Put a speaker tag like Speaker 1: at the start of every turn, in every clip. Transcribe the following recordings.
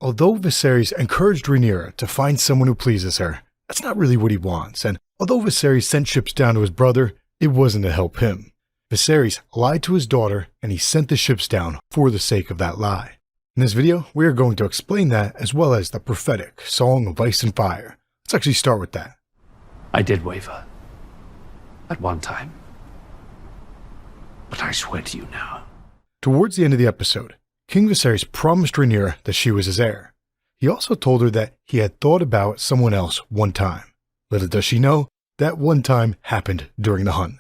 Speaker 1: Although Viserys encouraged Rhaenyra to find someone who pleases her, that's not really what he wants, and although Viserys sent ships down to his brother, it wasn't to help him. Viserys lied to his daughter, and he sent the ships down for the sake of that lie. In this video, we are going to explain that as well as the prophetic Song of Ice and Fire. Let's actually start with that.
Speaker 2: I did waver. At one time. But I swear to you now.
Speaker 1: Towards the end of the episode, King Viserys promised Rhaenyra that she was his heir. He also told her that he had thought about someone else one time. Little does she know, that one time happened during the hunt.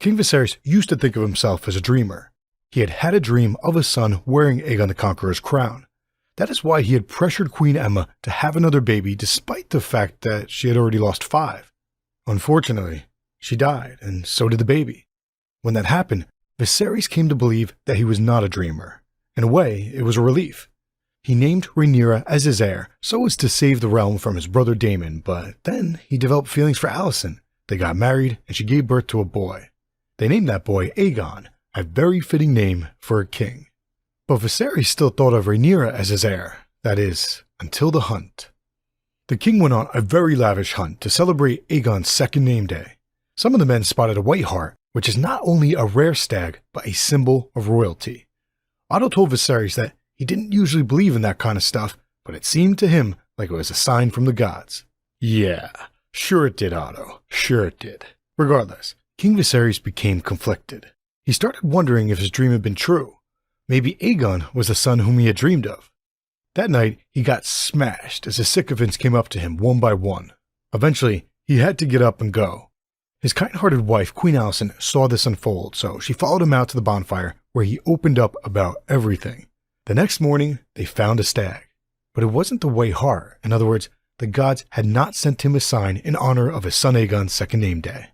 Speaker 1: King Viserys used to think of himself as a dreamer. He had had a dream of a son wearing Aegon the Conqueror's crown. That is why he had pressured Queen Aemma to have another baby despite the fact that she had already lost 5. Unfortunately, she died, and so did the baby. When that happened, Viserys came to believe that he was not a dreamer. In a way, it was a relief. He named Rhaenyra as his heir so as to save the realm from his brother Daemon, but then he developed feelings for Alicent. They got married, and she gave birth to a boy. They named that boy Aegon, a very fitting name for a king. But Viserys still thought of Rhaenyra as his heir, that is, until the hunt. The king went on a very lavish hunt to celebrate Aegon's second name day. Some of the men spotted a white hart, which is not only a rare stag, but a symbol of royalty. Otto told Viserys that he didn't usually believe in that kind of stuff, but it seemed to him like it was a sign from the gods. Yeah, sure it did, Otto. Sure it did. Regardless, King Viserys became conflicted. He started wondering if his dream had been true. Maybe Aegon was the son whom he had dreamed of. That night, he got smashed as his sycophants came up to him one by one. Eventually, he had to get up and go. His kind-hearted wife, Queen Alicent, saw this unfold, so she followed him out to the bonfire, where he opened up about everything. The next morning, they found a stag. But it wasn't the white hart. In other words, the gods had not sent him a sign in honor of his son Aegon's second name day.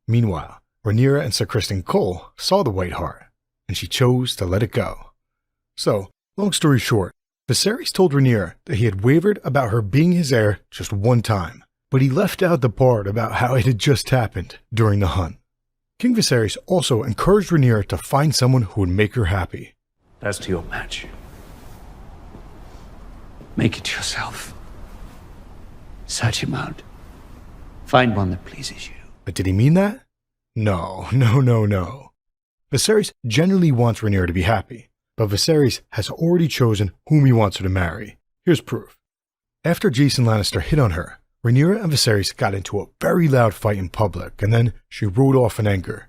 Speaker 1: Meanwhile, Rhaenyra and Sir Criston Cole saw the white hart, and she chose to let it go. So, long story short, Viserys told Rhaenyra that he had wavered about her being his heir just one time, but he left out the part about how it had just happened during the hunt. King Viserys also encouraged Rhaenyra to find someone who would make her happy.
Speaker 2: As to your match, make it yourself. Search him out. Find one that pleases you.
Speaker 1: But did he mean that? No. Viserys genuinely wants Rhaenyra to be happy, but Viserys has already chosen whom he wants her to marry. Here's proof. After Jason Lannister hit on her, Rhaenyra and Viserys got into a very loud fight in public, and then she rode off in anger.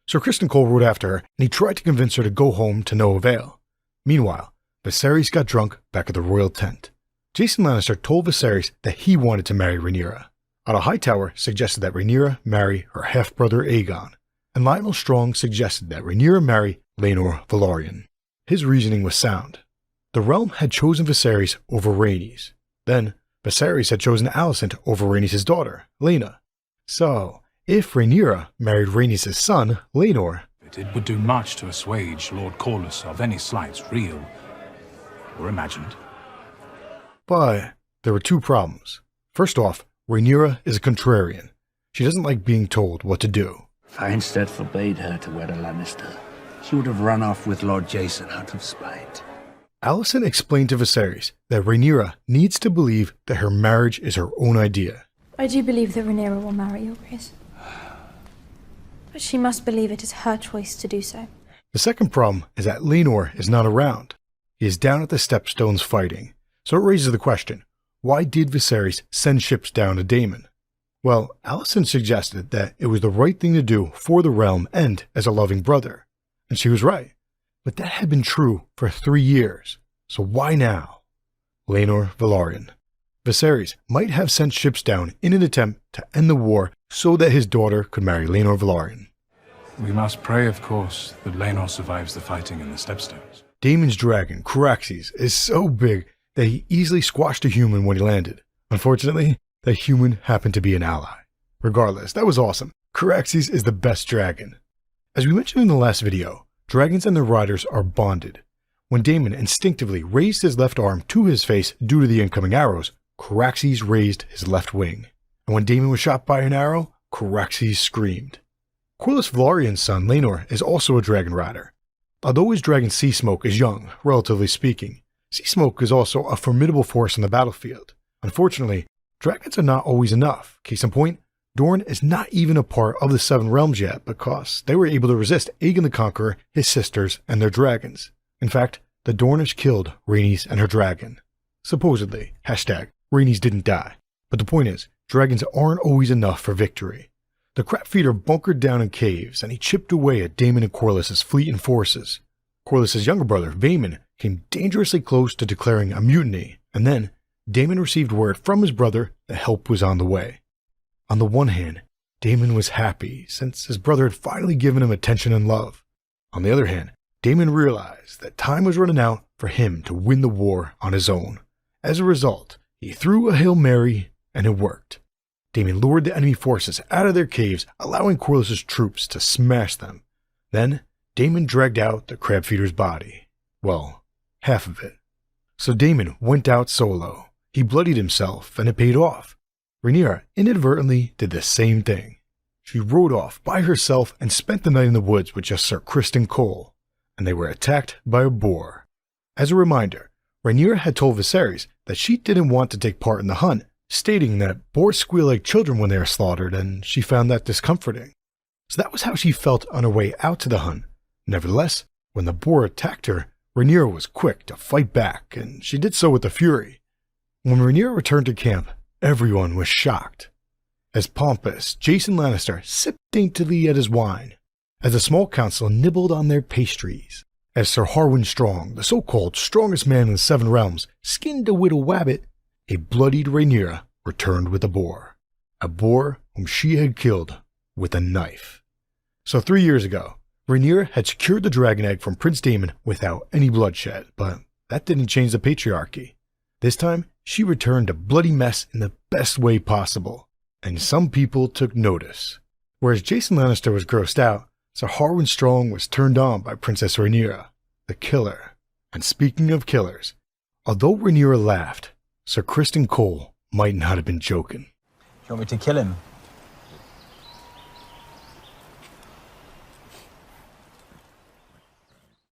Speaker 1: Sir Criston Cole rode after her, and he tried to convince her to go home to no avail. Meanwhile, Viserys got drunk back at the royal tent. Jason Lannister told Viserys that he wanted to marry Rhaenyra. Otto Hightower suggested that Rhaenyra marry her half-brother Aegon, and Lionel Strong suggested that Rhaenyra marry Laenor Velaryon. His reasoning was sound. The realm had chosen Viserys over Rhaenys. Then, Viserys had chosen Alicent over Rhaenys' daughter, Laena. So, if Rhaenyra married Rhaenys' son, Laenor,
Speaker 3: it would do much to assuage Lord Corlys of any slights, real or imagined.
Speaker 1: But there were two problems. First off, Rhaenyra is a contrarian. She doesn't like being told what to do.
Speaker 2: If Einstead forbade her to wed a Lannister, she would have run off with Lord Jason out of spite.
Speaker 1: Alicent explained to Viserys that Rhaenyra needs to believe that her marriage is her own idea.
Speaker 4: I do believe that Rhaenyra will marry your grace. But she must believe it is her choice to do so.
Speaker 1: The second problem is that Laenor is not around. He is down at the Stepstones fighting. So it raises the question, why did Viserys send ships down to Daemon? Well, Alicent suggested that it was the right thing to do for the realm and as a loving brother. And she was right. But that had been true for 3 years. So why now? Laenor Velaryon. Viserys might have sent ships down in an attempt to end the war so that his daughter could marry Laenor Velaryon.
Speaker 3: We must pray, of course, that Laenor survives the fighting in the Stepstones.
Speaker 1: Daemon's dragon, Caraxes, is so big that he easily squashed a human when he landed. Unfortunately, that human happened to be an ally. Regardless, that was awesome. Caraxes is the best dragon. As we mentioned in the last video, dragons and their riders are bonded. When Daemon instinctively raised his left arm to his face due to the incoming arrows, Caraxes raised his left wing. And when Daemon was shot by an arrow, Caraxes screamed. Corlys Velaryon's son, Laenor, is also a dragon rider. Although his dragon Sea Smoke is young, relatively speaking, Sea smoke is also a formidable force on the battlefield. Unfortunately, dragons are not always enough. Case in point, Dorne is not even a part of the Seven Realms yet because they were able to resist Aegon the Conqueror, his sisters, and their dragons. In fact, the Dornish killed Rhaenys and her dragon. Supposedly, Rhaenys didn't die. But the point is, dragons aren't always enough for victory. The crab feeder bunkered down in caves and he chipped away at Daemon and Corlys's fleet and forces. Corlys's younger brother, Vaemon, came dangerously close to declaring a mutiny, and then Daemon received word from his brother that help was on the way. On the one hand, Daemon was happy since his brother had finally given him attention and love. On the other hand, Daemon realized that time was running out for him to win the war on his own. As a result, he threw a Hail Mary and it worked. Daemon lured the enemy forces out of their caves, allowing Corlys's troops to smash them. Then, Daemon dragged out the crab feeder's body. Well, half of it. So Daemon went out solo. He bloodied himself, and it paid off. Rhaenyra inadvertently did the same thing. She rode off by herself and spent the night in the woods with just Sir Criston Cole, and they were attacked by a boar. As a reminder, Rhaenyra had told Viserys that she didn't want to take part in the hunt, stating that boars squeal like children when they are slaughtered, and she found that discomforting. So that was how she felt on her way out to the hunt. Nevertheless, when the boar attacked her, Rhaenyra was quick to fight back, and she did so with a fury. When Rhaenyra returned to camp, everyone was shocked. As pompous, Jason Lannister sipped daintily at his wine, as the small council nibbled on their pastries, as Sir Harwin Strong, the so-called strongest man in the Seven Realms, skinned a widow wabbit, a bloodied Rhaenyra returned with a boar whom she had killed with a knife. So 3 years ago, Rhaenyra had secured the dragon egg from Prince Daemon without any bloodshed, but that didn't change the patriarchy. This time, she returned a bloody mess in the best way possible, and some people took notice. Whereas Jason Lannister was grossed out, Sir Harwin Strong was turned on by Princess Rhaenyra, the killer. And speaking of killers, although Rhaenyra laughed, Sir Criston Cole might not have been joking.
Speaker 5: You want me to kill him?